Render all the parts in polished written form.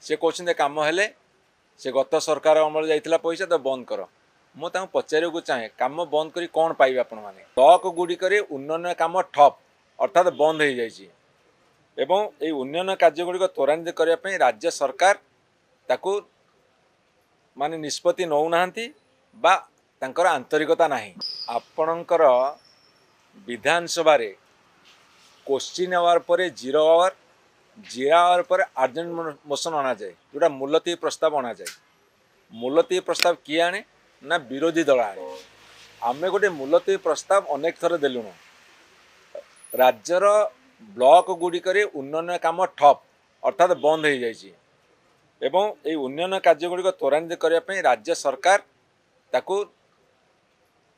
से कहते कम हेले से गत सरकार अमल जाइला पैसा तो बंद कर मुझे पचार को चाहे कम बंद कर कौन पाइबे आपण मैंने ब्लॉक गुड़िक उन्नयन कम ठप अर्थात बंद हो जाइए एवं ये उन्नयन कार्यगुड़िक त्वरान्वित करने राज्य सरकार ताकू माने निष्पत्ति नौना बा तांकर आंतरिकता नहीं आपणकर विधानसभा क्वेश्चन आवर पर 0 आवर पर अर्जेंट मोशन अना जाए जोटा मुलतवी प्रस्ताव अना जाए मुलतवी प्रस्ताव किए आने ना विरोधी दल आने आमे गोटे मुलतवी प्रस्ताव अनेक थर देलुण राज्यर ब्लॉक गुड़िक उन्नयन काम ठप अर्थात बंद हो जाइए एवं ये उन्नयन कार्यगुड़िक त्वरान्वित करने राज्य सरकार ताकू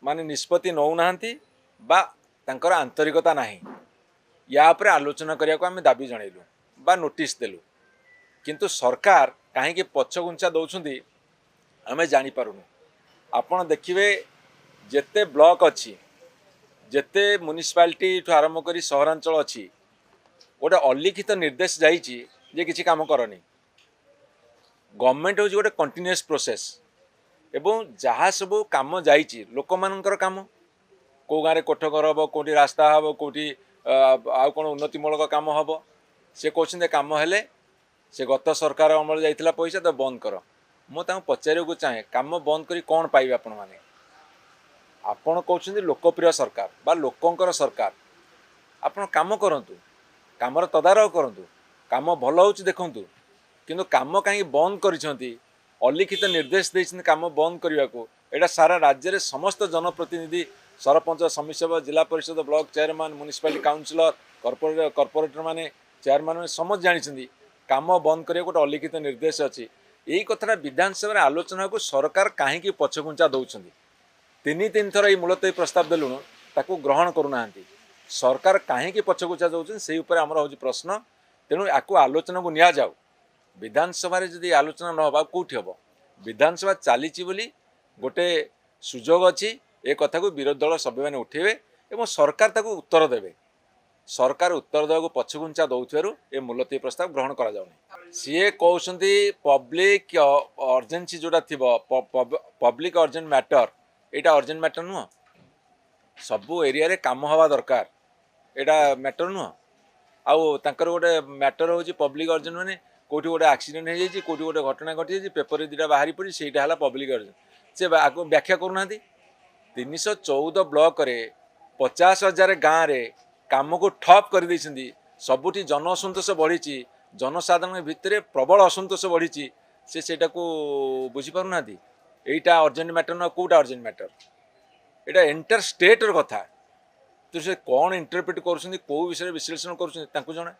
माने निष्पत्ति नौना बा तांकर आंतरिकता नहीं या पर आलोचना करने को आम दाबी जनइलु बा नोटिस देलु किंतु सरकार कहीं पछघुंचा दौरान आम जानीपारूनु आपण देखिए जेते ब्लॉक अच्छी जेते म्युनिसिपालिटी आरंभ कर सहरांचल अच्छी गोटे अलिखित निर्देश जाइए जे किसी काम करनी गवर्नमेंट हूँ गोटे कंटिन्यूअस प्रोसेस एवं जहाँ सब कम जाइए लोक मानकर काम कौ गाँव कोठघर हम कौटी रास्ता हम कौटी आउ कौन उन्नतिमूलक काम हम से कहते कम हेले से गत सरकार अमल जाइला पैसा तो बंद कर मुझे पचार को चाहे कम बंद कर कौन पाइबे आपण मैंने आपण कहते लोकप्रिय सरकार बा लोकंकर सरकार आपण काम करंतु कामर तदारख करंतु काम भल हो देखु किंतु काम कहीं बंद करिसेंती अलिखित निर्देश देइछन काम बंद करने को एटा सारा राज्य रे समस्त जनप्रतिनिधि सरपंच समिति जिला परिषद block chairman municipality councillor corporator माने चेयरमैन समस्त जानी काम बंद करने गोटे अलिखित निर्देश अच्छी यही कथा विधानसभा आलोचना को सरकार कहीं पछघुंचा दौरान 3 थर ये मुलतवी प्रस्ताव देलुण ताकू ग्रहण करूना सरकार कहीं पछघुंचा दौरान से आमर हूँ प्रश्न तेणु आपको आलोचना को निया जाऊ विधानसभा जदि आलोचना न हो कौटी हम विधानसभा चली गोटे सुजोग अच्छी ए कथा को विरोधी दल सभ्य मैंने उठेबे एवं सरकार ताकू उत्तर देवे सरकार उत्तर देवा पछघुंचा दौर ए मुलतवी प्रस्ताव ग्रहण करा जाउनी सीए कहते पब्लिक अर्जेन्सी जोटा थी पब्लिक अर्जेंट मैटर यहाँ अर्जेंट मैटर नुह सबू एरिया रे काम हवा दरकार यहाँ मैटर नुह आउ तांकर गोटे मैटर हूँ पब्लिक अर्जेंट मैंने कौटी गोटे एक्सीडेंट हो जाए कौटी गोटे घटना घटी जाए पेपर दुटा बाहरी पड़ी से पब्लिक अर्जेंट से व्याख्या करूना 314 ब्लॉक रे 50,000 गाँव में काम को ठप कर सबुठी जन असंतोष बढ़ी जनसाधारण भितर प्रबल असंतोष बढ़ी सेटा को बुझीपारना यहीटा अर्जेंट मैटर ना कौटा अर्जेंट मैटर यहाँ एंटर स्टेटर कथा तो से कौन इंटरप्रिट कर विषय विश्लेषण कर जड़े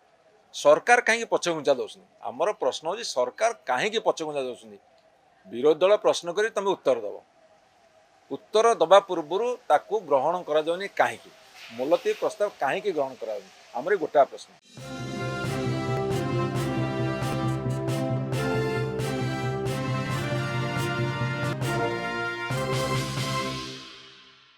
सरकार कहीं पछघुंचा दौरान आमर प्रश्न हो सरकार कहीं पछघुंचा दौरान विरोधी दल प्रश्न कर तुम उत्तर दब उत्तर दबा पूर्व ताकू ग्रहण करा कहीं मुलतवी प्रस्ताव कहीं ग्रहण करा आमर गोटा प्रश्न।